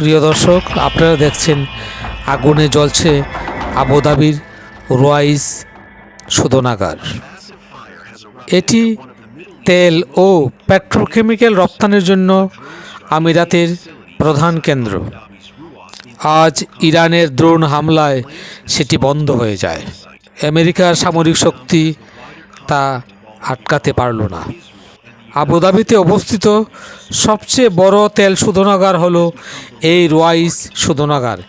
প্রিয় দর্শক, আপনারা দেখছেন আগুনে জ্বলছে আবুধাবির রুয়াইস শোধনাগার। এটি তেল ও পেট্রোকেমিক্যাল রপ্তানির জন্য আমিরাতের প্রধান কেন্দ্র। আজ ইরানের ড্রোন হামলায় সেটি বন্ধ হয়ে যায়। আমেরিকার সামরিক শক্তি তা আটকাতে পারল না। আবুধাবিতে অবস্থিত সবচেয়ে বড় তেল শোধনাগার হলো এই রুয়াইস শোধনাগার।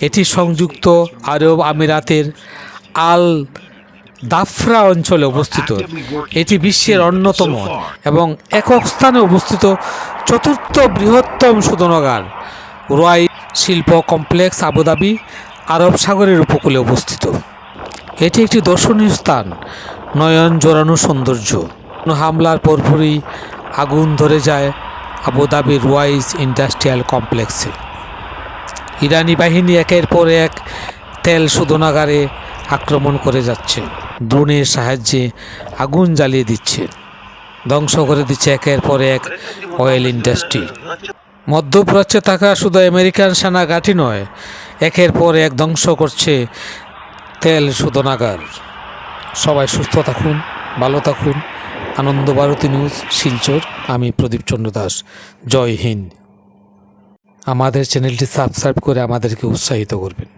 এটি সংযুক্ত আরব আমিরাতের আল দাফরা অঞ্চলে অবস্থিত। এটি বিশ্বের অন্যতম এবং একক স্থানে অবস্থিত চতুর্থ বৃহত্তম শোধনাগার। রুয়াইস শিল্প কমপ্লেক্স আবুধাবি আরব সাগরের উপকূলে অবস্থিত। এটি একটি দর্শনীয় স্থান, নয়ন জোড়ানো সৌন্দর্য। হামলার পরপরই আগুন ধরে যায় আবুধাবির রুয়াইস ইন্ডাস্ট্রিয়াল কমপ্লেক্সে। ইরানি বাহিনী একের পর এক তেল শোধনাগারে আক্রমণ করে যাচ্ছে, ড্রোনের সাহায্যে আগুন জ্বালিয়ে দিচ্ছে, ধ্বংস করে দিচ্ছে একের পর এক অয়েল ইন্ডাস্ট্রি। মধ্যপ্রাচ্যে থাকা শুধু আমেরিকান সেনা ঘাঁটি নয়, একের পর এক ধ্বংস করছে তেল শোধনাগার। সবাই সুস্থ থাকুন, ভালো থাকুন। আনন্দ ভারতী নিউজ, শিলচর। আমি প্রদীপ চন্দ্র দাস। জয় হিন্দ। আমাদের চ্যানেলটি সাবস্ক্রাইব করে আমাদেরকে উৎসাহিত করবেন।